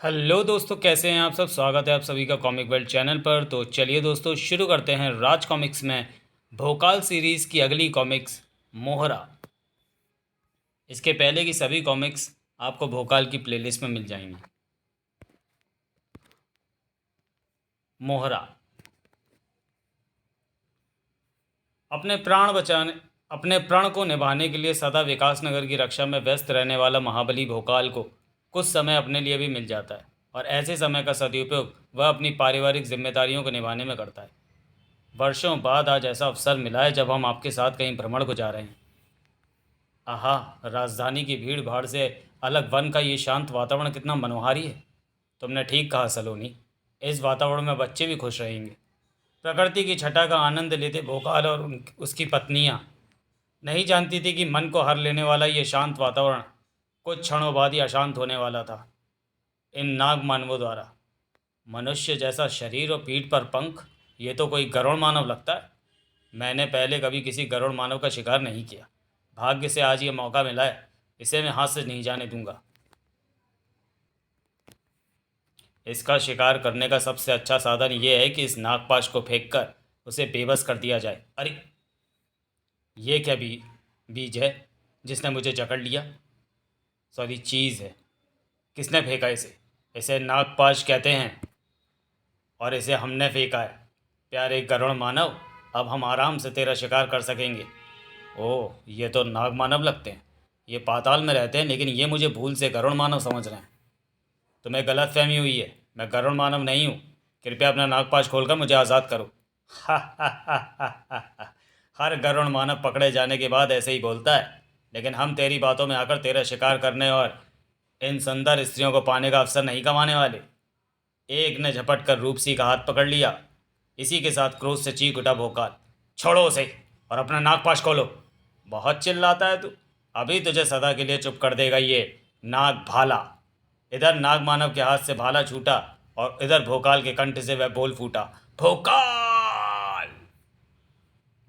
Hello दोस्तों, कैसे हैं आप सब। स्वागत है आप सभी का कॉमिक वर्ल्ड चैनल पर। तो चलिए दोस्तों, शुरू करते हैं राज कॉमिक्स में भोकाल सीरीज़ की अगली कॉमिक्स मोहरा। इसके पहले की सभी कॉमिक्स आपको भोकाल की प्लेलिस्ट में मिल जाएंगी। मोहरा। अपने प्राण बचाने अपने प्रण को निभाने के लिए सदा विकासनगर की रक्षा में व्यस्त रहने वाला महाबली भोकाल को कुछ समय अपने लिए भी मिल जाता है, और ऐसे समय का सदुपयोग वह अपनी पारिवारिक जिम्मेदारियों को निभाने में करता है। वर्षों बाद आज ऐसा अवसर मिला है जब हम आपके साथ कहीं भ्रमण को जा रहे हैं। आहा, राजधानी की भीड़ भाड़ से अलग वन का ये शांत वातावरण कितना मनोहारी है। तुमने ठीक कहा सलोनी, इस वातावरण में बच्चे भी खुश रहेंगे। प्रकृति की छटा का आनंद लेते भोकाल और उसकी पत्नियां नहीं जानती थी कि मन को हर लेने वाला ये शांत वातावरण कुछ क्षणों बाद ही अशांत होने वाला था। इन नाग मानवों द्वारा मनुष्य जैसा शरीर और पीठ पर पंख, ये तो कोई गरुड़ मानव लगता है। मैंने पहले कभी किसी गरुड़ मानव का शिकार नहीं किया। भाग्य से आज ये मौका मिला है, इसे मैं हाथ से नहीं जाने दूंगा। इसका शिकार करने का सबसे अच्छा साधन ये है कि इस नागपाश को फेंककर उसे बेबस कर दिया जाए। अरे, ये क्या बीज है जिसने मुझे जकड़ लिया। सॉरी, चीज़ है। किसने फेंका इसे? इसे नागपाश कहते हैं और इसे हमने फेंका है। प्यारे गरुड़ मानव, अब हम आराम से तेरा शिकार कर सकेंगे। ओह, ये तो नाग मानव लगते हैं। ये पाताल में रहते हैं, लेकिन ये मुझे भूल से गरुड़ मानव समझ रहे हैं। तुम्हें गलत फहमी हुई है, मैं गरुड़ मानव नहीं हूँ। कृपया अपना नागपाश खोलकर मुझे आज़ाद करो। हा हा हा हा हा हा। हर गरुड़ मानव पकड़े जाने के बाद ऐसे ही बोलता है, लेकिन हम तेरी बातों में आकर तेरा शिकार करने और इन सुंदर स्त्रियों को पाने का अवसर नहीं गंवाने वाले। एक ने झपट कर रूपसी का हाथ पकड़ लिया। इसी के साथ क्रोध से चीख उठा भोकाल, छोड़ो उसे और अपना नागपाश खोलो। बहुत चिल्लाता है तू, अभी तुझे सदा के लिए चुप कर देगा ये नाग भाला। इधर नाग मानव के हाथ से भाला छूटा और इधर भोकाल के कंठ से वह बोल फूटा, भोकाल।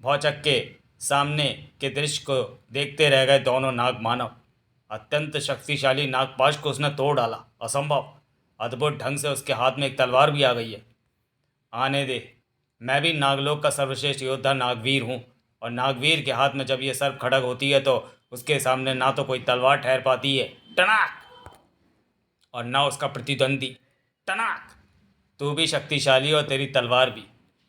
भौचक के सामने के दृश्य को देखते रह गए दोनों नाग मानव। अत्यंत शक्तिशाली नागपाश को उसने तोड़ डाला। असंभव। अद्भुत ढंग से उसके हाथ में एक तलवार भी आ गई है। आने दे, मैं भी नागलोक का सर्वश्रेष्ठ योद्धा नागवीर हूँ, और नागवीर के हाथ में जब ये सर्प खड़ग होती है तो उसके सामने ना तो कोई तलवार ठहर पाती है, टनाक, और ना उसका प्रतिद्वंदी, टनाक। तू भी शक्तिशाली और तेरी तलवार भी,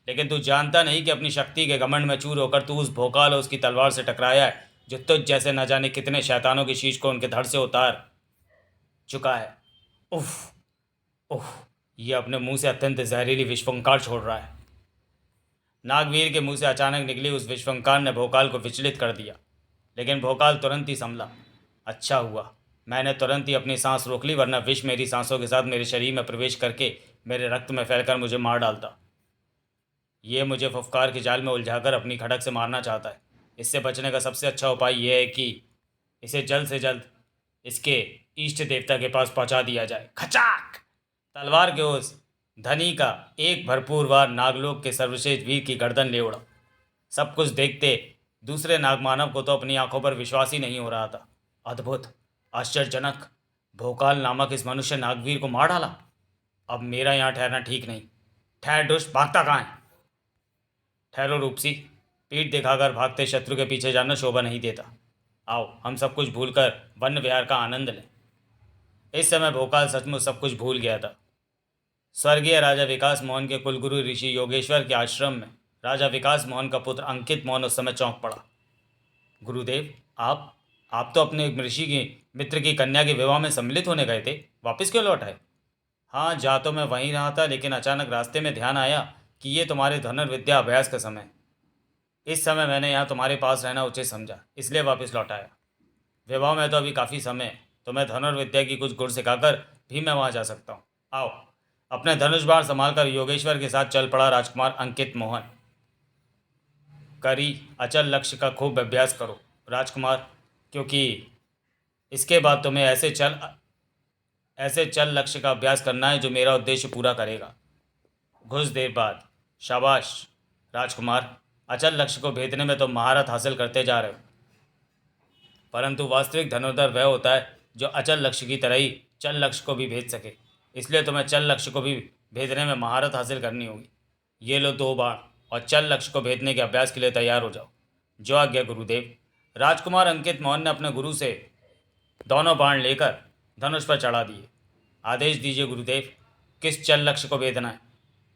लेकिन तू जानता नहीं कि अपनी शक्ति के घमंड में चूर होकर तू उस भोकाल और उसकी तलवार से टकराया है, जो तुझ जैसे न जाने कितने शैतानों की शीश को उनके धड़ से उतार चुका है। उफ, उफ, ये अपने मुंह से अत्यंत जहरीली विश्वंकार छोड़ रहा है। नागवीर के मुंह से अचानक निकली उस विश्वंकार ने भोकाल को विचलित कर दिया, लेकिन भोकाल तुरंत ही संभला। अच्छा हुआ मैंने तुरंत ही अपनी सांस रोक ली, वरना विष मेरी सांसों के साथ मेरे शरीर में प्रवेश करके मेरे रक्त में फैलकर मुझे मार डालता। ये मुझे फुफकार के जाल में उलझाकर अपनी खड़क से मारना चाहता है। इससे बचने का सबसे अच्छा उपाय यह है कि इसे जल्द से जल्द इसके इष्ट देवता के पास पहुंचा दिया जाए। खचाक! तलवार के उस धनी का एक भरपूर वार नागलोक के सर्वश्रेष्ठ वीर की गर्दन ले उड़ा। सब कुछ देखते दूसरे नागमानव को तो अपनी आंखों पर विश्वास ही नहीं हो रहा था। अद्भुत, आश्चर्यजनक, भोकाल नामक इस मनुष्य नागवीर को मार डाला। अब मेरा यहाँ ठहरना ठीक नहीं। ठहर दुष्ट, भागता कहाँ है? ठहरो रूपसी, पीठ दिखाकर भागते शत्रु के पीछे जाना शोभा नहीं देता। आओ हम सब कुछ भूलकर वन विहार का आनंद लें। इस समय भोकाल सचमुच सब कुछ भूल गया था। स्वर्गीय राजा विकास मोहन के कुलगुरु ऋषि योगेश्वर के आश्रम में राजा विकास मोहन का पुत्र अंकित मोहन उस समय चौंक पड़ा। गुरुदेव, आप तो अपने एक ऋषि की मित्र की कन्या के विवाह में सम्मिलित होने गए थे, वापस क्यों लौट आए? हाँ, जा तो मैं वहीं रहा था, लेकिन अचानक रास्ते में ध्यान आया कि ये तुम्हारे धनुर्विद्या अभ्यास का समय है। इस समय मैंने यहाँ तुम्हारे पास रहना उचित समझा, इसलिए वापस लौट आया। विवाह में तो अभी काफ़ी समय है, तो मैं धनुर्विद्या की कुछ गुर सिखाकर भी मैं वहाँ जा सकता हूँ। आओ। अपने धनुष बाण संभालकर योगेश्वर के साथ चल पड़ा राजकुमार अंकित मोहन। करी अचल लक्ष्य का खूब अभ्यास करो राजकुमार, क्योंकि इसके बाद तुम्हें ऐसे चल लक्ष्य का अभ्यास करना है जो मेरा उद्देश्य पूरा करेगा। कुछ देर बाद, शाबाश राजकुमार, अचल लक्ष्य को भेदने में तुम महारत हासिल करते जा रहे हो। परंतु वास्तविक धनुर्धर वह होता है जो अचल लक्ष्य की तरह ही चल लक्ष्य को भी भेज सके। इसलिए तुम्हें चल लक्ष्य को भी भेदने में महारत हासिल करनी होगी। ये लो 2 बाण और चल लक्ष्य को भेदने के अभ्यास के लिए तैयार हो जाओ। जो आज्ञा गुरुदेव। राजकुमार अंकित मोहन ने अपने गुरु से दोनों बाण लेकर धनुष पर चढ़ा दिए। आदेश दीजिए गुरुदेव, किस चल लक्ष्य को भेदना है?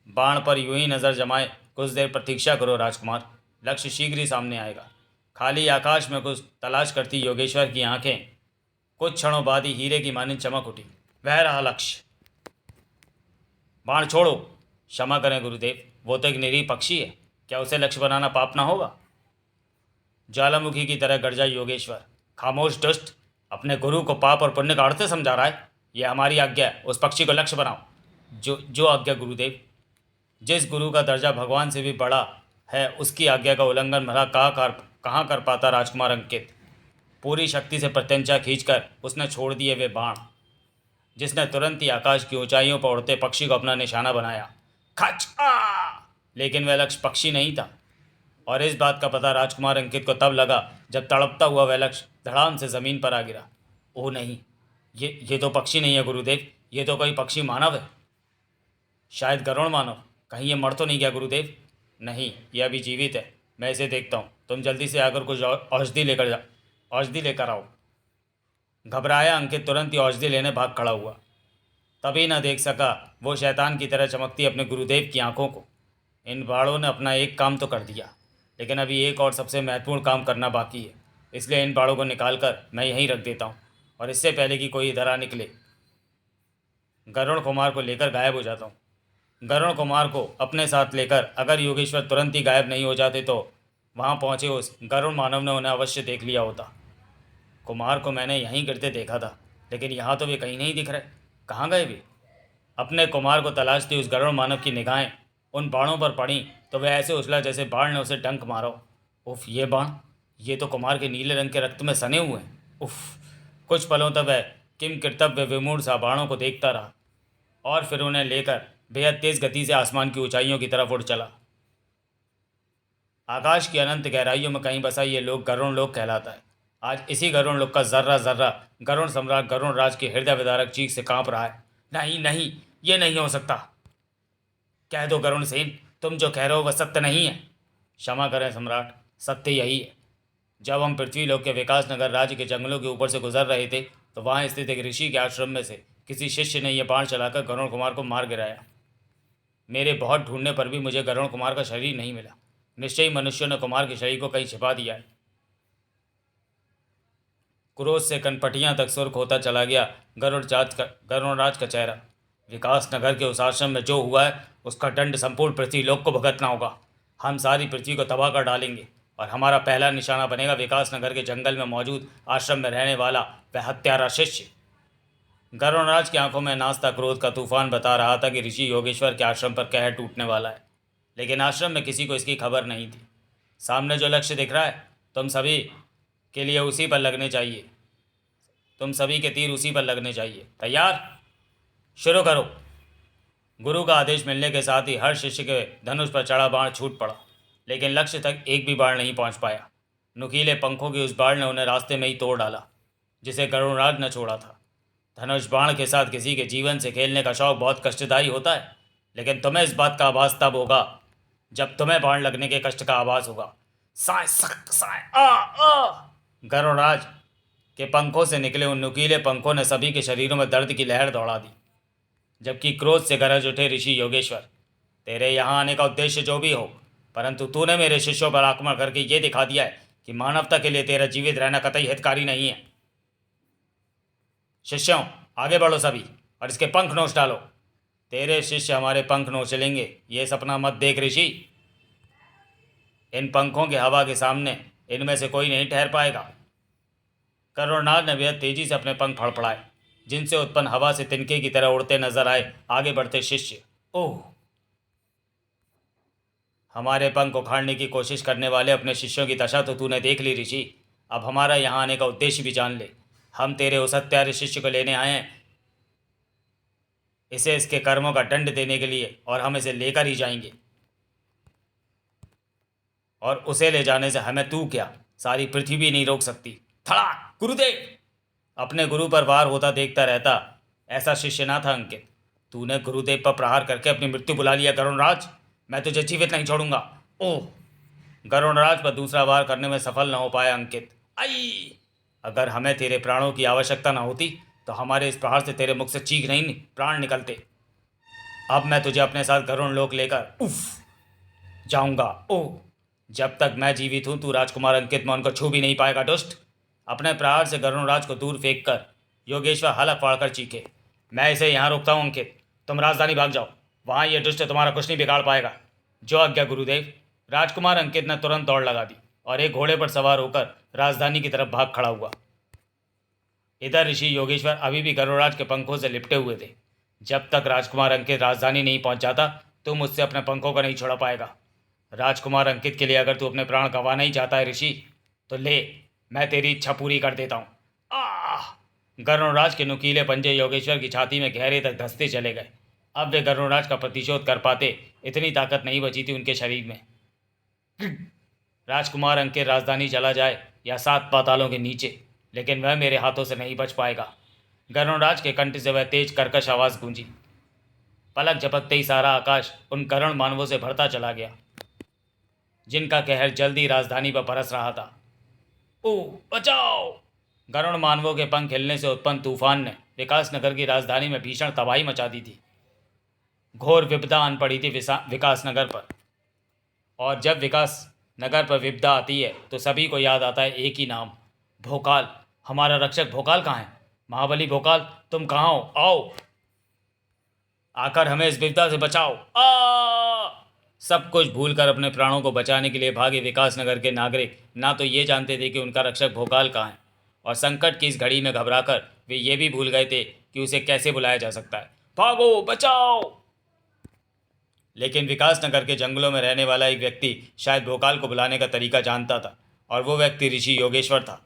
बाण पर यूं ही नज़र जमाए कुछ देर प्रतीक्षा करो राजकुमार, लक्ष्य शीघ्र ही सामने आएगा। खाली आकाश में कुछ तलाश करती योगेश्वर की आंखें कुछ क्षणों बाद ही हीरे की मानिंद चमक उठी। वह रहा लक्ष्य। बाण छोड़ो। क्षमा करें गुरुदेव, वो तो एक निरीह पक्षी है, क्या उसे लक्ष्य बनाना पाप ना होगा? ज्वालामुखी की तरह गरजा योगेश्वर। खामोश दुष्ट, अपने गुरु को पाप और पुण्य का अर्थ समझा रहा है। यह हमारी आज्ञा है, उस पक्षी को लक्ष्य बनाओ। जो आज्ञा गुरुदेव। जिस गुरु का दर्जा भगवान से भी बड़ा है, उसकी आज्ञा का उल्लंघन भला कहाँ कर पाता राजकुमार अंकित? पूरी शक्ति से प्रत्यंचा खींचकर उसने छोड़ दिए वे बाण, जिसने तुरंत ही आकाश की ऊंचाइयों पर उड़ते पक्षी को अपना निशाना बनाया। खच आ! लेकिन वह लक्ष्य पक्षी नहीं था, और इस बात का पता राजकुमार अंकित को तब लगा जब तड़पता हुआ वह लक्ष्य धड़ाम से ज़मीन पर आ गिरा। ओह नहीं, ये तो पक्षी नहीं है गुरुदेव, ये तो कोई पक्षी मानव है। शायद गरुड़ मानव। कहीं ये मर तो नहीं गया गुरुदेव? नहीं, यह अभी जीवित है, मैं इसे देखता हूँ। तुम जल्दी से आकर कुछ औषधि लेकर आओ। घबराया अंकित तुरंत ही औषधि लेने भाग खड़ा हुआ। तभी न देख सका वो शैतान की तरह चमकती अपने गुरुदेव की आंखों को। इन बाड़ों ने अपना एक काम तो कर दिया, लेकिन अभी एक और सबसे महत्वपूर्ण काम करना बाकी है। इसलिए इन बाड़ों को निकाल कर मैं यहीं रख देता हूँ, और इससे पहले कि कोई इधर आ निकले गरुड़ कुमार को लेकर गायब हो जाता हूँ। गरुड़ कुमार को अपने साथ लेकर अगर योगेश्वर तुरंत ही गायब नहीं हो जाते तो वहाँ पहुँचे उस गरुड़ मानव ने उन्हें अवश्य देख लिया होता। कुमार को मैंने यहीं गिरते देखा था, लेकिन यहाँ तो वे कहीं नहीं दिख रहे। कहाँ गए वे? अपने कुमार को तलाशती उस गरुड़ मानव की निगाहें उन बाणों पर पड़ी तो वह ऐसे उछला जैसे बाण ने उसे डंक मारा। उफ, ये बाण, ये तो कुमार के नीले रंग के रक्त में सने हुए हैं। उफ। कुछ पलों तक वह किम कर्तव्य विमूढ़ सा बाणों को देखता रहा, और फिर उन्हें लेकर बेहद तेज गति से आसमान की ऊंचाइयों की तरफ उड़ चला। आकाश की अनंत गहराइयों में कहीं बसा ये लोक गरुण लोक कहलाता है। आज इसी गरुण लोक का जर्रा जर्रा गरुण सम्राट गरुण राज की हृदय विदारक चीख से कांप रहा है। नहीं नहीं, ये नहीं हो सकता। कह दो गरुण सेन, तुम जो कह रहे हो वह सत्य नहीं है। क्षमा करें सम्राट, सत्य यही है। जब हम पृथ्वी लोक के विकास नगर राज्य के जंगलों के ऊपर से गुजर रहे थे तो वहाँ स्थित एक ऋषि के आश्रम में से किसी शिष्य ने यह बाण चलाकर गरुण कुमार को मार गिराया। मेरे बहुत ढूंढने पर भी मुझे गरुण कुमार का शरीर नहीं मिला। निश्चय ही मनुष्यों ने कुमार के शरीर को कहीं छिपा दिया है। क्रोध से कनपटियां तक सुर्ख होता चला गया गरुणराज का चेहरा। विकास नगर के उस आश्रम में जो हुआ है उसका दंड संपूर्ण पृथ्वी लोक को भुगतना होगा। हम सारी पृथ्वी को तबाह कर डालेंगे, और हमारा पहला निशाना बनेगा विकास नगर के जंगल में मौजूद आश्रम में रहने वाला वह हत्यारा शिष्य। गरुणराज की आंखों में नाचता क्रोध का तूफान बता रहा था कि ऋषि योगेश्वर के आश्रम पर कहर टूटने वाला है, लेकिन आश्रम में किसी को इसकी खबर नहीं थी। सामने जो लक्ष्य दिख रहा है, तुम सभी के लिए उसी पर लगने चाहिए। तुम सभी के तीर उसी पर लगने चाहिए। तैयार? शुरू करो। गुरु का आदेश मिलने के साथ ही हर शिष्य के धनुष पर चढ़ा बाण छूट पड़ा, लेकिन लक्ष्य तक एक भी बाण नहीं पहुंच पाया। नुकीले पंखों की उस बाण ने उन्हें रास्ते में ही तोड़ डाला, जिसे गरुणराज ने छोड़ा था। धनुष बाण के साथ किसी के जीवन से खेलने का शौक बहुत कष्टदायी होता है, लेकिन तुम्हें इस बात का आभास तब होगा जब तुम्हें बाण लगने के कष्ट का आभास होगा। साए सक साए आ। गरुणराज के पंखों से निकले उन नुकीले पंखों ने सभी के शरीरों में दर्द की लहर दौड़ा दी, जबकि क्रोध से गरज उठे ऋषि योगेश्वर। तेरे यहाँ आने का उद्देश्य जो भी हो, परंतु तूने मेरे शिष्यों पर आक्रमण करके ये दिखा दिया है कि मानवता के लिए तेरा जीवित रहना कतई हितकारी नहीं है। शिष्यों, आगे बढ़ो सभी और इसके पंख नोच डालो। तेरे शिष्य हमारे पंख नोच लेंगे, ये सपना मत देख ऋषि। इन पंखों के हवा के सामने इनमें से कोई नहीं ठहर पाएगा। करुणनाथ ने बेहद तेजी से अपने पंख फड़फड़ाए, जिनसे उत्पन्न हवा से तिनके की तरह उड़ते नजर आए आगे बढ़ते शिष्य। ओह, हमारे पंख उखाड़ने की कोशिश करने वाले अपने शिष्यों की दशा तो तूने देख ली ऋषि। अब हमारा यहाँ आने का उद्देश्य भी जान ले। हम तेरे उस हत्यारे शिष्य को लेने आए हैं, इसे इसके कर्मों का दंड देने के लिए, और हम इसे लेकर ही जाएंगे। और उसे ले जाने से हमें तू क्या, सारी पृथ्वी नहीं रोक सकती। थड़ा गुरुदेव! अपने गुरु पर वार होता देखता रहता ऐसा शिष्य ना था अंकित। तूने गुरुदेव पर प्रहार करके अपनी मृत्यु बुला लिया गरुणराज। मैं तुझे जीवित नहीं छोड़ूंगा। ओह! गरुणराज पर दूसरा वार करने में सफल न हो पाया अंकित। आई! अगर हमें तेरे प्राणों की आवश्यकता न होती तो हमारे इस प्रहार से तेरे मुख से चीख नहीं प्राण निकलते। अब मैं तुझे अपने साथ गरुण लोक लेकर उफ जाऊंगा। ओह! जब तक मैं जीवित हूं तू राजकुमार अंकित मोहन को छू भी नहीं पाएगा दुष्ट। अपने प्रहार से गरुणराज को दूर फेंक कर योगेश्वर हलक फाड़कर चीखे, मैं इसे यहाँ रोकता हूँ अंकित। तुम राजधानी भाग जाओ, वहाँ ये दुष्ट तुम्हारा कुछ नहीं बिगाड़ पाएगा। जो आज्ञा गुरुदेव। राजकुमार अंकित ने तुरंत दौड़ लगा दी और एक घोड़े पर सवार होकर राजधानी की तरफ भाग खड़ा हुआ। इधर ऋषि योगेश्वर अभी भी गरुड़राज के पंखों से लिपटे हुए थे। जब तक राजकुमार अंकित राजधानी नहीं पहुंच जाता तुम मुझसे अपने पंखों को नहीं छोड़ा पाएगा। राजकुमार अंकित के लिए अगर तू अपने प्राण गंवाना ही चाहता है ऋषि, तो ले, मैं तेरी इच्छा पूरी कर देता हूँ। आह! गरुड़राज के नुकीले पंजे योगेश्वर की छाती में गहरे तक धंसते चले गए। अब वे गरुड़राज का प्रतिशोध कर पाते इतनी ताकत नहीं बची थी उनके शरीर में। राजकुमार अंकित राजधानी चला जाए या 7 पातालों के नीचे, लेकिन वह मेरे हाथों से नहीं बच पाएगा। गरुड़राज के कंठ से वह तेज कर्कश आवाज गूंजी। पलक झपकते ही सारा आकाश उन करण मानवों से भरता चला गया जिनका कहर जल्दी राजधानी पर बरस रहा था। ओ बचाओ! गरुण मानवों के पंख हिलने से उत्पन्न तूफान ने विकासनगर की राजधानी में भीषण तबाही मचा दी थी। घोर विपदा आन पड़ी थी विकासनगर पर। और जब विकास नगर पर विपदा आती है तो सभी को याद आता है एक ही नाम, भोकाल। हमारा रक्षक भोकाल कहाँ है? महाबली भोकाल, तुम कहाँ हो? आओ, आकर हमें इस विपदा से बचाओ। सब कुछ भूलकर अपने प्राणों को बचाने के लिए भागे विकासनगर के नागरिक ना तो ये जानते थे कि उनका रक्षक भोकाल कहाँ है, और संकट की इस घड़ी में घबराकर वे ये भी भूल गए थे कि उसे कैसे बुलाया जा सकता है। भागो, बचाओ! लेकिन विकासनगर के जंगलों में रहने वाला एक व्यक्ति शायद भोकाल को बुलाने का तरीका जानता था, और वो व्यक्ति ऋषि योगेश्वर था,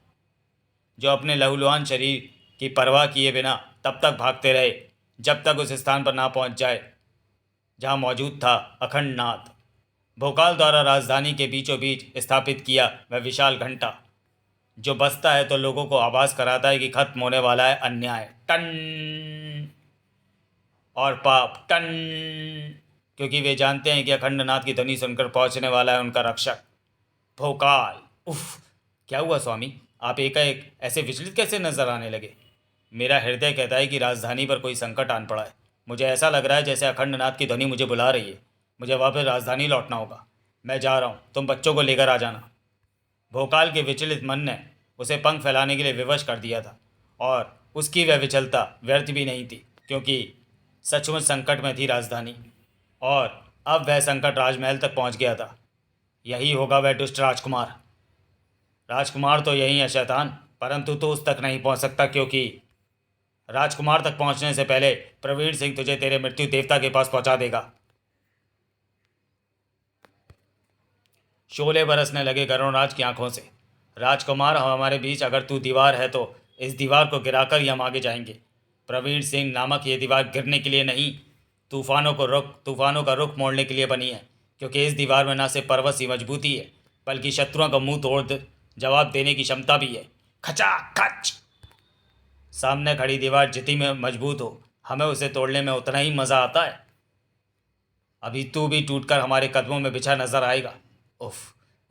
जो अपने लहूलुहान शरीर की परवाह किए बिना तब तक भागते रहे जब तक उस स्थान पर ना पहुंच जाए जहां मौजूद था अखंडनाथ। भोकाल द्वारा राजधानी के बीचों बीच स्थापित किया वह विशाल घंटा, जो बजता है तो लोगों को आभास कराता है कि खत्म होने वाला है अन्याय, टन, और पाप, टन, क्योंकि वे जानते हैं कि अखंडनाथ की ध्वनि सुनकर पहुंचने वाला है उनका रक्षक भोकाल। उफ! क्या हुआ स्वामी, आप एकाएक ऐसे विचलित कैसे नजर आने लगे? मेरा हृदय कहता है कि राजधानी पर कोई संकट आन पड़ा है। मुझे ऐसा लग रहा है जैसे अखंडनाथ की ध्वनि मुझे बुला रही है। मुझे वापस राजधानी लौटना होगा। मैं जा रहा हूँ, तुम बच्चों को लेकर आ जाना। भोकाल के विचलित मन ने उसे पंख फैलाने के लिए विवश कर दिया था, और उसकी वह विचलता व्यर्थ भी नहीं थी, क्योंकि सचमुच संकट में थी राजधानी, और अब वह संकट राजमहल तक पहुँच गया था। यही होगा वह दुष्ट राजकुमार। राजकुमार तो यही है शैतान, परंतु तो उस तक नहीं पहुँच सकता, क्योंकि राजकुमार तक पहुँचने से पहले प्रवीण सिंह तुझे तेरे मृत्यु देवता के पास पहुँचा देगा। शोले बरसने लगे गरुड़राज की आंखों से। राजकुमार, हमारे बीच अगर तू दीवार है तो इस दीवार को गिराकर ही हम आगे जाएंगे। प्रवीण सिंह नामक ये दीवार गिरने के लिए नहीं, तूफानों का रुख मोड़ने के लिए बनी है, क्योंकि इस दीवार में न सिर्फ पर्वत सी मजबूती है, बल्कि शत्रुओं का मुंह तोड़ जवाब देने की क्षमता भी है। खचा खच! सामने खड़ी दीवार जितनी में मजबूत हो, हमें उसे तोड़ने में उतना ही मज़ा आता है। अभी तू भी टूटकर हमारे कदमों में बिछा नजर आएगा। उफ!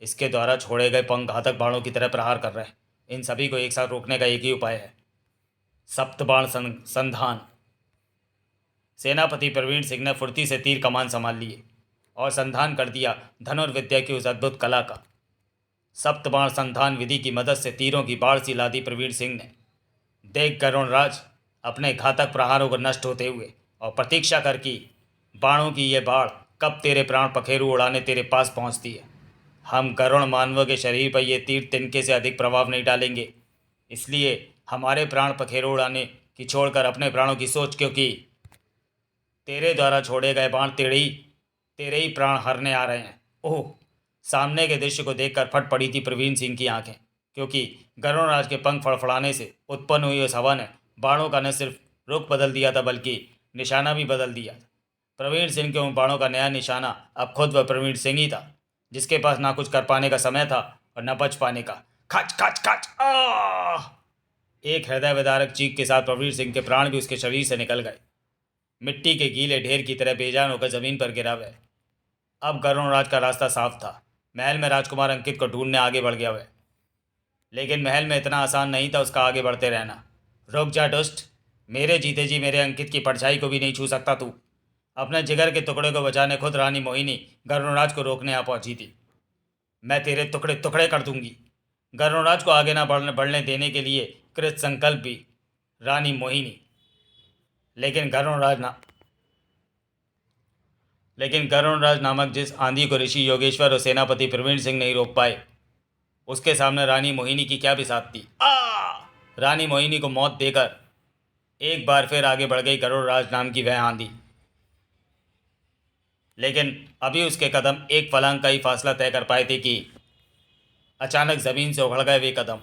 इसके द्वारा छोड़े गए पंख घातक बाणों की तरह प्रहार कर रहे हैं। इन सभी को एक साथ रोकने का एक ही उपाय है, सप्तबाण संधान। सेनापति प्रवीण सिंह ने फुर्ती से तीर कमान संभाल लिए और संधान कर दिया धनुर्विद्या की उस अद्भुत कला का। सप्तबाण संधान विधि की मदद से तीरों की बाढ़ सी ला दी प्रवीण सिंह ने। देख गरुड़राज अपने घातक प्रहारों को नष्ट होते हुए, और प्रतीक्षा कर कि बाणों की ये बाढ़ कब तेरे प्राण पखेरु उड़ाने तेरे पास पहुंचती है। हम गरुड़ मानव के शरीर पर ये तीर तिनके से अधिक प्रभाव नहीं डालेंगे, इसलिए हमारे प्राण पखेरु उड़ाने की छोड़कर अपने प्राणों की सोच, क्योंकि तेरे द्वारा छोड़े गए बाण तेरे ही प्राण हरने आ रहे हैं। ओह! सामने के दृश्य को देखकर फट पड़ी थी प्रवीण सिंह की आंखें, क्योंकि गरुड़राज के पंख फड़फड़ाने से उत्पन्न हुई उस हवा ने बाणों का न सिर्फ रुख बदल दिया था, बल्कि निशाना भी बदल दिया था। प्रवीण सिंह के उन बाणों का नया निशाना अब खुद वह प्रवीण सिंह ही था, जिसके पास ना कुछ कर पाने का समय था और न बच पाने का। खच खच खच! एक हृदय विदारक चीख के साथ प्रवीण सिंह के प्राण भी उसके शरीर से निकल गए। मिट्टी के गीले ढेर की तरह बेजान होकर जमीन पर गिरा वह। अब गरुणराज का रास्ता साफ था। महल में राजकुमार अंकित को ढूंढने आगे बढ़ गया वह। लेकिन महल में इतना आसान नहीं था उसका आगे बढ़ते रहना। रुक जा दुष्ट, मेरे जीते जी मेरे अंकित की परछाई को भी नहीं छू सकता तू। अपने जिगर के टुकड़े को बचाने खुद रानी मोहिनी गरुणराज को रोकने आ पहुंची थी। मैं तेरे टुकड़े टुकड़े कर दूंगी। गरुणराज को आगे ना बढ़ने देने के लिए कृत संकल्प भी रानी मोहिनी। लेकिन गरुणराज नामक जिस आंधी को ऋषि योगेश्वर और सेनापति प्रवीण सिंह नहीं रोक पाए, उसके सामने रानी मोहिनी की क्या बिसात थी। रानी मोहिनी को मौत देकर एक बार फिर आगे बढ़ गई गरुड़राज नाम की वह आंधी। लेकिन अभी उसके कदम एक फलांग का ही फासला तय कर पाए थे कि अचानक जमीन से उखड़ गए वे कदम।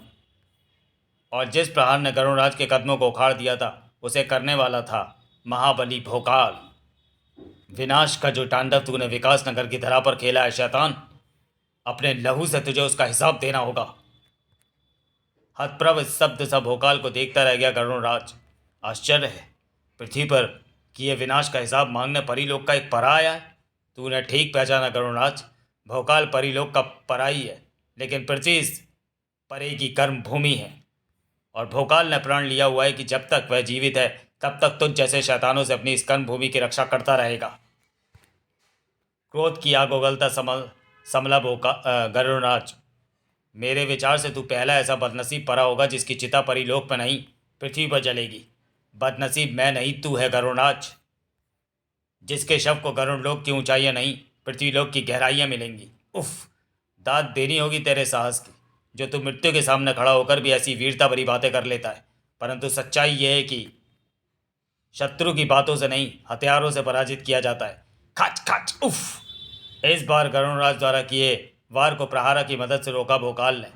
और जिस प्रहार ने गरुड़राज के कदमों को उखाड़ दिया था उसे करने वाला था महाबली भोकाल। विनाश का जो तांडव तूने विकास नगर की धरा पर खेला है शैतान, अपने लहू से तुझे उसका हिसाब देना होगा। हतप्रभ शब्द सा भोकाल को देखता रह गया गरुड़राज। आश्चर्य है, पृथ्वी पर किए विनाश का हिसाब मांगने परीलोक का एक परा आया है। तूने ठीक पहचाना गरुड़राज, भोकाल परीलोक का परा ही है, लेकिन पृथ्वी इस परे की कर्म भूमि है। और भोकाल ने प्रण लिया हुआ है कि जब तक वह जीवित है तब तक तुझ जैसे शैतानों से अपनी इस कर्म भूमि की रक्षा करता रहेगा। क्रोध की आग उगलता समला गरुड़राज, मेरे विचार से तू पहला ऐसा बदनसीब परा होगा जिसकी चिता परीलोक पर नहीं पृथ्वी पर जलेगी। बदनसीब मैं नहीं तू है गरुड़राज, जिसके शव को गरुड़ लोक की ऊंचाइयां नहीं पृथ्वीलोक की गहराइयां मिलेंगी। उफ, दाद देनी होगी तेरे साहस की, जो तू मृत्यु के सामने खड़ा होकर भी ऐसी वीरता भरी बातें कर लेता है। परंतु सच्चाई यह है कि शत्रु की बातों से नहीं हथियारों से पराजित किया जाता है। खच खच उफ। इस बार गरुड़राज द्वारा किए वार को प्रहारा की मदद से रोका भोकाल ने।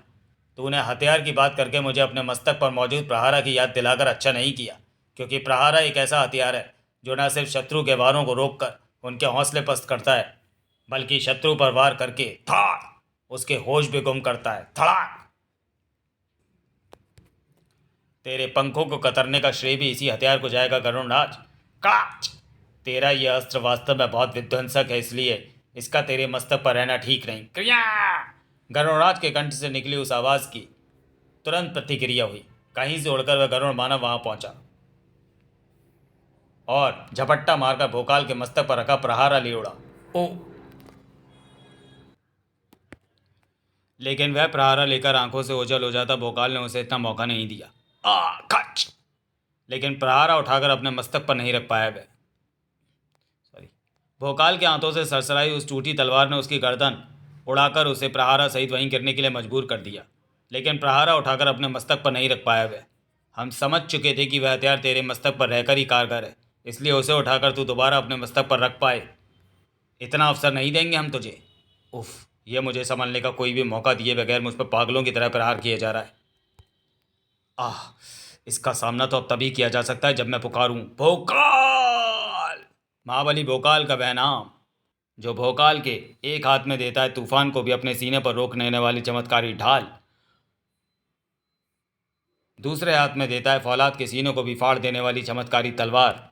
तूने हथियार की बात करके मुझे अपने मस्तक पर मौजूद प्रहारा की याद दिलाकर अच्छा नहीं किया, क्योंकि प्रहारा एक ऐसा हथियार है जो न सिर्फ शत्रु के वारों को रोककर उनके हौसले पस्त करता है, बल्कि शत्रु पर वार करके धाड़ उसके होश भी गुम करता है। धड़ाक। तेरे पंखों को कतरने का श्रेय भी इसी हथियार को जाएगा गरुड़राज। काच। तेरा यह अस्त्र वास्तव में बहुत विध्वंसक है, इसलिए इसका तेरे मस्तक पर रहना ठीक नहीं। क्रिया। गरुड़राज के कंठ से निकली उस आवाज की तुरंत प्रतिक्रिया हुई। कहीं से उड़कर वह गरुड़ मानव वहां पहुंचा और झपट्टा मारकर भोकाल के मस्तक पर रखा प्रहारा ले उड़ा। ओ! लेकिन वह प्रहारा लेकर आंखों से ओझल हो जाता भोकाल ने उसे इतना मौका नहीं दिया। खच। लेकिन प्रहारा उठाकर अपने मस्तक पर नहीं रख पाया वह। भोकाल के हाथों से सरसराई उस टूटी तलवार ने उसकी गर्दन उड़ाकर उसे प्रहारा सहित वहीं गिरने के लिए मजबूर कर दिया। लेकिन प्रहारा उठाकर अपने मस्तक पर नहीं रख पाया वह। हम समझ चुके थे कि वह हथियार तेरे मस्तक पर रहकर ही कारगर है, इसलिए उसे उठाकर तू दोबारा अपने मस्तक पर रख पाए, इतना अवसर नहीं देंगे हम तुझे। उफ, यह मुझे संभलने का कोई भी मौका दिए बगैर मुझ पर पागलों की तरह प्रहार किया जा रहा है। आह, इसका सामना तो अब तभी किया जा सकता है जब मैं पुकारूं भोकाल। महाबली भोकाल का वह नाम जो भोकाल के एक हाथ में देता है तूफान को भी अपने सीने पर रोक लेने वाली चमत्कारी ढाल, दूसरे हाथ में देता है फौलाद के सीनों को भी फाड़ देने वाली चमत्कारी तलवार,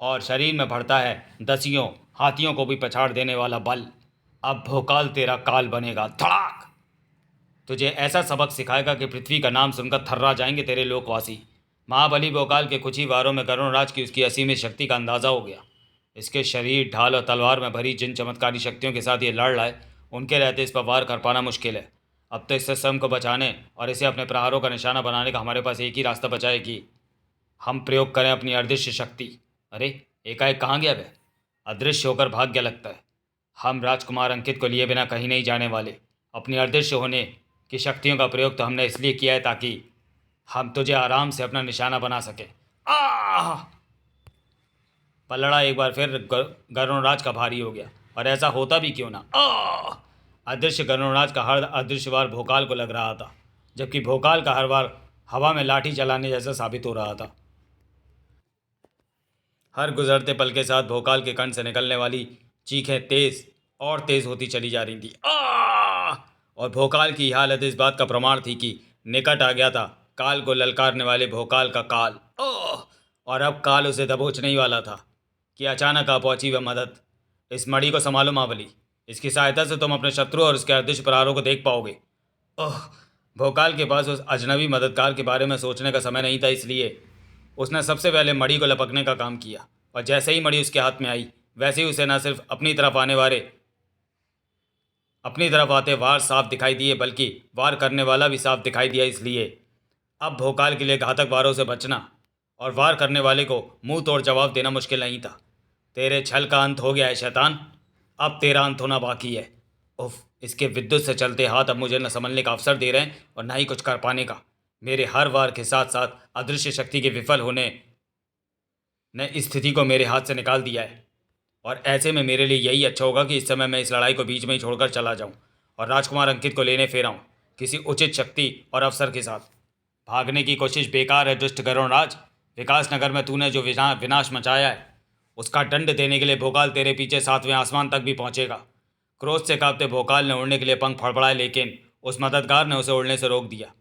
और शरीर में भरता है दसियों हाथियों को भी पछाड़ देने वाला बल। अब भोकाल तेरा काल बनेगा। धड़ाक। तुझे ऐसा सबक सिखाएगा कि पृथ्वी का नाम सुनकर थर्रा जाएंगे तेरे लोकवासी। महाबली भोकाल के कुछ ही वारों में गरुड़राज की उसकी असीमित शक्ति का अंदाजा हो गया। इसके शरीर, ढाल और तलवार में भरी जिन चमत्कारी शक्तियों के साथ ये लड़ रहा है, उनके रहते इस पर वार कर पाना मुश्किल है। अब तो इससे स्वयं को बचाने और इसे अपने प्रहारों का निशाना बनाने का हमारे पास एक ही रास्ता बचा है कि हम प्रयोग करें अपनी अदृश्य शक्ति। अरे, एकाएक कहाँ गया वह? अदृश्य होकर भाग गया लगता है। हम राजकुमार अंकित को लिए बिना कहीं नहीं जाने वाले। अपनी अदृश्य होने की शक्तियों का प्रयोग तो हमने इसलिए किया है ताकि हम तुझे आराम से अपना निशाना बना सके। आह! पलड़ा एक बार फिर गरुड़राज का भारी हो गया, और ऐसा होता भी क्यों ना। अदृश्य गरुड़राज का हर अदृश्य वार भोकाल को लग रहा था, जबकि भोकाल का हर बार हवा में लाठी चलाने जैसा साबित हो रहा था। हर गुजरते पल के साथ भोकाल के कंठ से निकलने वाली चीखें तेज और तेज होती चली जा रही थी। और भोकाल की हालत इस बात का प्रमाण थी कि निकट आ गया था काल को ललकारने वाले भोकाल का काल। और अब काल उसे दबोचने ही वाला था। कि अचानक आ पहुंची वह मदद। इस मणि को संभालो महाबली, इसकी सहायता से तुम अपने शत्रु और उसके अदृश्य प्रहारों को देख पाओगे। ओह, भोकाल के पास उस अजनबी मददगार के बारे में सोचने का समय नहीं था, इसलिए उसने सबसे पहले मणि को लपकने का काम किया। और जैसे ही मणि उसके हाथ में आई, वैसे ही उसे न सिर्फ अपनी तरफ आते वार साफ दिखाई दिए, बल्कि वार करने वाला भी साफ दिखाई दिया। इसलिए अब भोकाल के लिए घातक वारों से बचना और वार करने वाले को मुंह तोड़ जवाब देना मुश्किल नहीं था। तेरे छल का अंत हो गया है शैतान, अब तेरा अंत होना बाकी है। उफ, इसके विद्युत से चलते हाथ अब मुझे न संभलने का अवसर दे रहे हैं और ना ही कुछ कर पाने का। मेरे हर वार के साथ साथ अदृश्य शक्ति के विफल होने ने इस स्थिति को मेरे हाथ से निकाल दिया है। और ऐसे में मेरे लिए यही अच्छा होगा कि इस समय मैं इस लड़ाई को बीच में ही छोड़कर चला जाऊं और राजकुमार अंकित को लेने फिर आऊं किसी उचित शक्ति और अवसर के साथ। भागने की कोशिश बेकार है दुष्ट गरुणराज। विकास नगर में तूने जो विनाश मचाया है, उसका दंड देने के लिए भोकाल तेरे पीछे 7वें आसमान तक भी पहुंचेगा। क्रोध से कांपते भोकाल ने उड़ने के लिए पंख फड़फड़ाए, लेकिन उस मददगार ने उसे उड़ने से रोक दिया।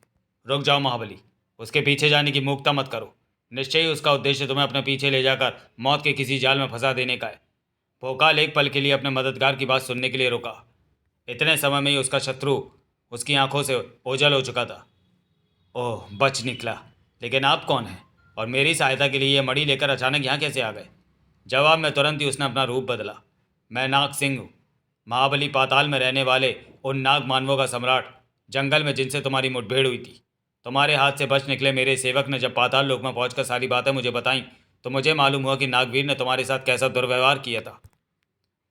रुक जाओ महाबली, उसके पीछे जाने की मूर्खता मत करो। निश्चय ही उसका उद्देश्य तुम्हें अपने पीछे ले जाकर मौत के किसी जाल में फंसा देने का है। भोकाल एक पल के लिए अपने मददगार की बात सुनने के लिए रुका। इतने समय में ही उसका शत्रु उसकी आंखों से ओझल हो चुका था। ओह, बच निकला। लेकिन आप कौन हैं और मेरी सहायता के लिए ये मणि लेकर अचानक यहाँ कैसे आ गए? जवाब में तुरंत ही उसने अपना रूप बदला। मैं नाग सिंह हूँ, महाबली पाताल में रहने वाले उन नाग मानवों का सम्राट, जंगल में जिनसे तुम्हारी मुठभेड़ हुई थी। तुम्हारे हाथ से बच निकले मेरे सेवक ने जब पाताल लोक में पहुंचकर सारी बातें मुझे बताईं, तो मुझे मालूम हुआ कि नागवीर ने तुम्हारे साथ कैसा दुर्व्यवहार किया था।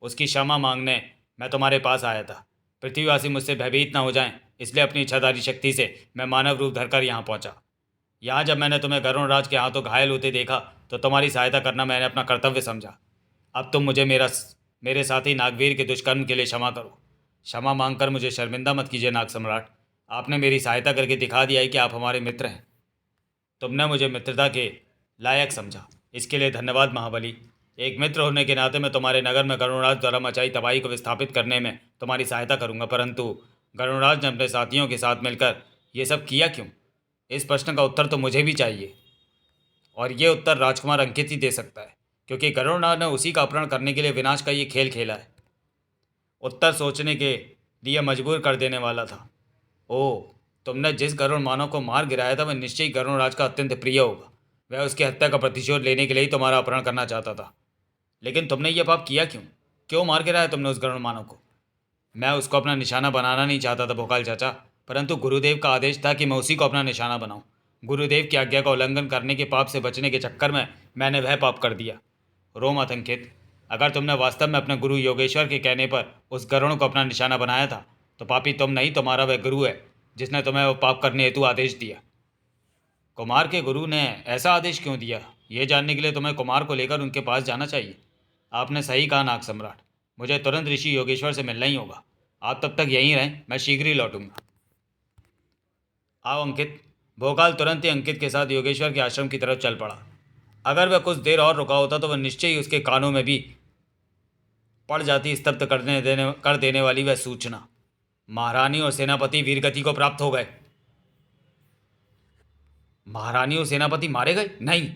उसकी क्षमा मांगने मैं तुम्हारे पास आया था। पृथ्वीवासी मुझसे भयभीत न हो जाएं, इसलिए अपनी इच्छाधारी शक्ति से मैं मानव रूप धरकर यहाँ पहुँचा। यहाँ जब मैंने तुम्हें गरुणराज के हाथों घायल होते देखा, तो तुम्हारी सहायता करना मैंने अपना कर्तव्य समझा। अब तुम मुझे मेरे साथी नागवीर के दुष्कर्म के लिए क्षमा करो। क्षमा मांगकर मुझे शर्मिंदा मत कीजिए नाग सम्राट। आपने मेरी सहायता करके दिखा दिया है कि आप हमारे मित्र हैं। तुमने मुझे मित्रता के लायक समझा, इसके लिए धन्यवाद महाबली। एक मित्र होने के नाते मैं तुम्हारे नगर में गरुणराज द्वारा मचाई तबाही को विस्थापित करने में तुम्हारी सहायता करूंगा, परंतु गरुणराज ने अपने साथियों के साथ मिलकर ये सब किया क्यों? इस प्रश्न का उत्तर तो मुझे भी चाहिए, और ये उत्तर राजकुमार अंकित ही दे सकता है, क्योंकि गरुणराज ने उसी का अपहरण करने के लिए विनाश का ये खेल खेला है। उत्तर सोचने के लिए मजबूर कर देने वाला था। ओह, तुमने जिस गरुण मानव को मार गिराया था वह निश्चय ही गरुणराज का अत्यंत प्रिय होगा। वह उसकी हत्या का प्रतिशोध लेने के लिए ही तुम्हारा अपहरण करना चाहता था। लेकिन तुमने यह पाप किया क्यों? क्यों मार गिराया तुमने उस गरुण मानव को? मैं उसको अपना निशाना बनाना नहीं चाहता था भोकाल चाचा, परंतु गुरुदेव का आदेश था कि मैं उसी को अपना निशाना बनाऊं। गुरुदेव की आज्ञा का उल्लंघन करने के पाप से बचने के चक्कर में मैंने वह पाप कर दिया। रो मत अंकित, अगर तुमने वास्तव में अपने गुरु योगेश्वर के कहने पर उस गरुण को अपना निशाना बनाया था, तो पापी तुम नहीं, तुम्हारा वह गुरु है जिसने तुम्हें वो पाप करने हेतु आदेश दिया। कुमार के गुरु ने ऐसा आदेश क्यों दिया, ये जानने के लिए तुम्हें कुमार को लेकर उनके पास जाना चाहिए। आपने सही कहा नाग सम्राट, मुझे तुरंत ऋषि योगेश्वर से मिलना ही होगा। आप तब तक यहीं रहें, मैं शीघ्र ही लौटूंगा। आओ अंकित। भोकाल तुरंत ही अंकित के साथ योगेश्वर के आश्रम की तरफ चल पड़ा। अगर वह कुछ देर और रुका होता तो वह निश्चय ही उसके कानों में भी पड़ जाती स्तब्ध कर देने वाली वह सूचना। महारानी और सेनापति वीरगति को प्राप्त हो गए। महारानी और सेनापति मारे गए? नहीं।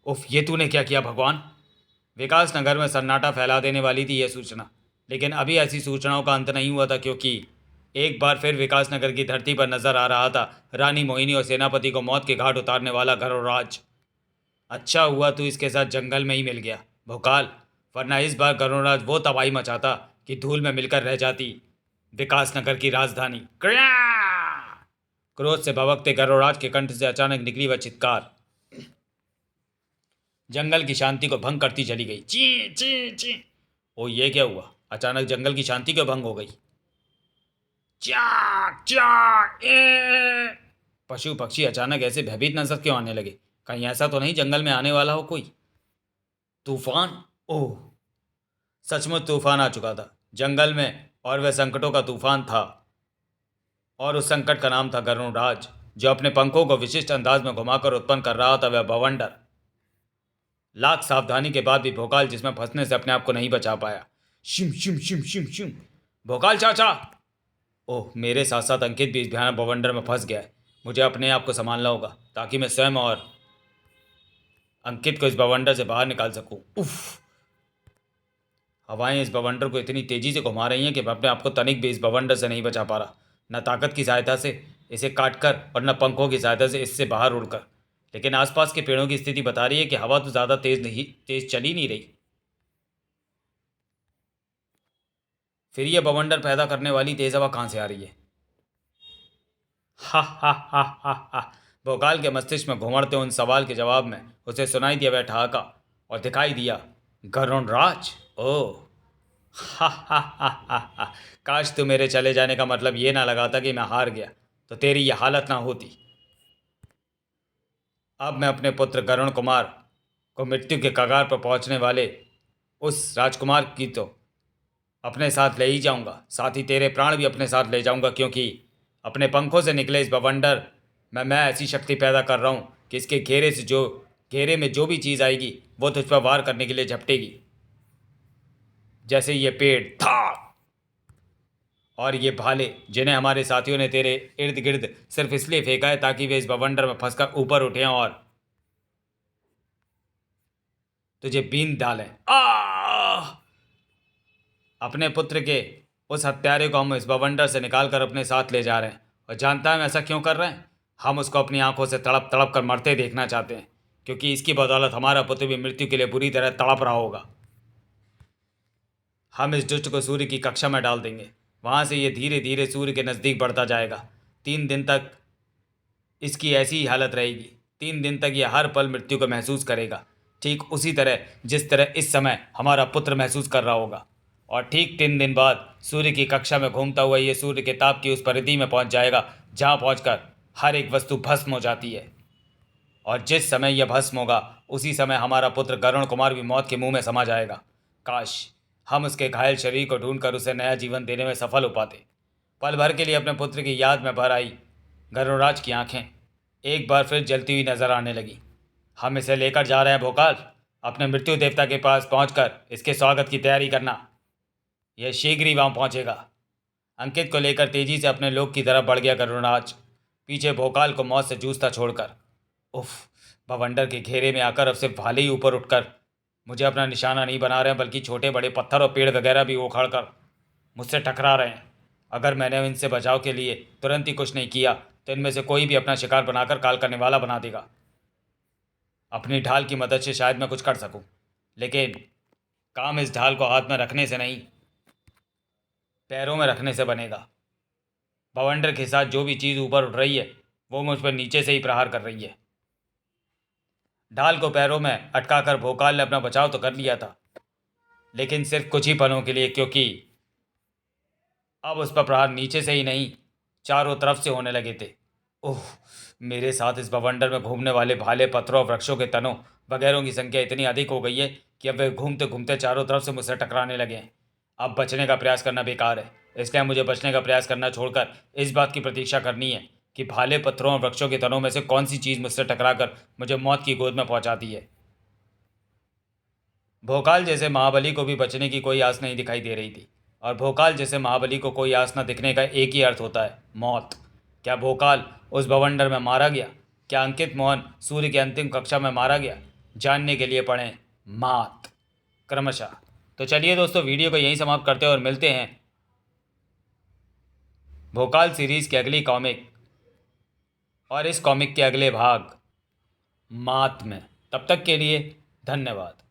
उफ, ये तूने क्या किया भगवान? विकास नगर में सन्नाटा फैला देने वाली थी यह सूचना, लेकिन अभी ऐसी सूचनाओं का अंत नहीं हुआ था, क्योंकि एक बार फिर विकास नगर की धरती पर नजर आ रहा था रानी मोहिनी और सेनापति को मौत के घाट उतारने वाला गरुड़राज। अच्छा हुआ तू इसके साथ जंगल में ही मिल गया भोकाल, वरना इस बार गरुड़राज वो तबाही मचाता कि धूल में मिलकर रह जाती विकास नगर की राजधानी। क्रोध से भभकते गरुड़राज के कंठ से अचानक निकली वह चित्कार जंगल की शांति को भंग करती चली गई। ची ची ची। ओ, ये क्या हुआ? अचानक जंगल की शांति क्यों भंग हो गई? चाक चाक ए। पशु पक्षी अचानक ऐसे भयभीत नजर क्यों आने लगे? कहीं ऐसा तो नहीं जंगल में आने वाला हो कोई तूफान? ओह, सचमुच तूफान आ चुका था जंगल में, और वह संकटों का तूफान था, और उस संकट का नाम था गरुड़राज, जो अपने पंखों को विशिष्ट अंदाज में घुमाकर उत्पन्न कर रहा था वह बवंडर। लाख सावधानी के बाद भी भोकाल जिसमें फंसने से अपने आप को नहीं बचा पाया। शिम शिम शिम शिम शिम। भोकाल चाचा! ओह, मेरे साथ साथ अंकित भी इस भयानक बवंडर में फंस गया है। मुझे अपने आप को संभालना होगा ताकि मैं स्वयं और अंकित को इस बवंडर से बाहर निकाल सकूं। उफ, हवाएं इस बवंडर को इतनी तेजी से घुमा रही हैं कि मैं अपने आप को तनिक भी इस बवंडर से नहीं बचा पा रहा, न ताकत की सहायता से इसे काटकर और न पंखों की सहायता से इससे बाहर उड़कर। लेकिन आसपास के पेड़ों की स्थिति बता रही है कि हवा तो ज़्यादा तेज चल ही नहीं रही। फिर यह बवंडर पैदा करने वाली तेज हवा कहाँ से आ रही है? हा हा हा हा हा। भोकाल के मस्तिष्क में घुमड़ते उन सवाल के जवाब में उसे सुनाई दिया वह ठहाका और दिखाई दिया गरुणराज। ओह, हा हा हा हा हा। काश तू मेरे चले जाने का मतलब ये ना लगाता कि मैं हार गया, तो तेरी यह हालत ना होती। अब मैं अपने पुत्र गरुण कुमार को मृत्यु के कगार पर पहुंचने वाले उस राजकुमार की तो अपने साथ ले ही जाऊंगा, साथ ही तेरे प्राण भी अपने साथ ले जाऊंगा, क्योंकि अपने पंखों से निकले इस बवंडर में मैं ऐसी शक्ति पैदा कर रहा हूं कि इसके घेरे में जो भी चीज़ आएगी वो तुझ पर वार करने के लिए झपटेगी। जैसे ये पेड़ था और ये भाले जिन्हें हमारे साथियों ने तेरे इर्द गिर्द सिर्फ इसलिए फेंका है ताकि वे इस बवंडर में फंसकर ऊपर उठें और तुझे बीन डालें। अपने पुत्र के उस हत्यारे को हम इस बवंडर से निकाल कर अपने साथ ले जा रहे हैं, और जानता है हम ऐसा क्यों कर रहे हैं? हम उसको अपनी आंखों से तड़प तड़प कर मरते देखना चाहते हैं, क्योंकि इसकी बदौलत हमारा पुत्र भी मृत्यु के लिए बुरी तरह तड़प रहा होगा। हम इस दुष्ट को सूर्य की कक्षा में डाल देंगे, वहां से ये धीरे धीरे सूर्य के नज़दीक बढ़ता जाएगा। 3 दिन तक इसकी ऐसी ही हालत रहेगी। 3 दिन तक यह हर पल मृत्यु को महसूस करेगा, ठीक उसी तरह जिस तरह इस समय हमारा पुत्र महसूस कर रहा होगा। और ठीक 3 दिन बाद सूर्य की कक्षा में घूमता हुआ ये सूर्य के ताप की उस परिधि में पहुंच जाएगा जहां पहुंचकर हर एक वस्तु भस्म हो जाती है। और जिस समय यह भस्म होगा उसी समय हमारा पुत्र गरुण कुमार भी मौत के मुंह में समा जाएगा। काश हम उसके घायल शरीर को ढूंढकर उसे नया जीवन देने में सफल हो पाते। पल भर के लिए अपने पुत्र की याद में भर आई गरुड़राज की आंखें एक बार फिर जलती हुई नजर आने लगी। हम इसे लेकर जा रहे हैं भोकाल, अपने मृत्यु देवता के पास पहुंचकर इसके स्वागत की तैयारी करना। यह शीघ्र ही वहां पहुंचेगा। अंकित को लेकर तेजी से अपने लोग की तरफ बढ़ गया गरुड़राज, पीछे भोकाल को मौत से जूझता छोड़कर। उफ, बवंडर के घेरे में आकर अब सिर्फ भाले ही ऊपर उठकर मुझे अपना निशाना नहीं बना रहे हैं, बल्कि छोटे बड़े पत्थर और पेड़ वगैरह भी उखाड़ कर मुझसे टकरा रहे हैं। अगर मैंने इनसे बचाव के लिए तुरंत ही कुछ नहीं किया तो इनमें से कोई भी अपना शिकार बनाकर काल करने वाला बना देगा। अपनी ढाल की मदद से शायद मैं कुछ कर सकूं, लेकिन काम इस ढाल को हाथ में रखने से नहीं, पैरों में रखने से बनेगा। बवंडर के साथ जो भी चीज़ ऊपर उठ रही है वो मुझ पर नीचे से ही प्रहार कर रही है। ढाल को पैरों में अटकाकर भोकाल ने अपना बचाव तो कर लिया था, लेकिन सिर्फ कुछ ही पलों के लिए, क्योंकि अब उस पर प्रहार नीचे से ही नहीं चारों तरफ से होने लगे थे। ओह, मेरे साथ इस बवंडर में घूमने वाले भाले पत्थरों और वृक्षों के तनों वगैरह की संख्या इतनी अधिक हो गई है कि अब वे घूमते घूमते चारों तरफ से मुझसे टकराने लगे हैं। अब बचने का प्रयास करना बेकार है, इसलिए मुझे बचने का प्रयास करना छोड़कर इस बात की प्रतीक्षा करनी है कि भाले पत्थरों और वृक्षों के तनों में से कौन सी चीज़ मुझसे टकराकर मुझे मौत की गोद में पहुंचाती है। भोकाल जैसे महाबली को भी बचने की कोई आस नहीं दिखाई दे रही थी, और भोकाल जैसे महाबली को कोई आस न दिखने का एक ही अर्थ होता है, मौत। क्या भोकाल उस बवंडर में मारा गया? क्या अंकित मोहन सूर्य की अंतिम कक्षा में मारा गया? जानने के लिए पढ़ें मात क्रमशः। तो चलिए दोस्तों, वीडियो को यहीं समाप्त करते हैं और मिलते हैं भोकाल सीरीज़ के अगली कॉमिक और इस कॉमिक के अगले भाग मात में। तब तक के लिए धन्यवाद।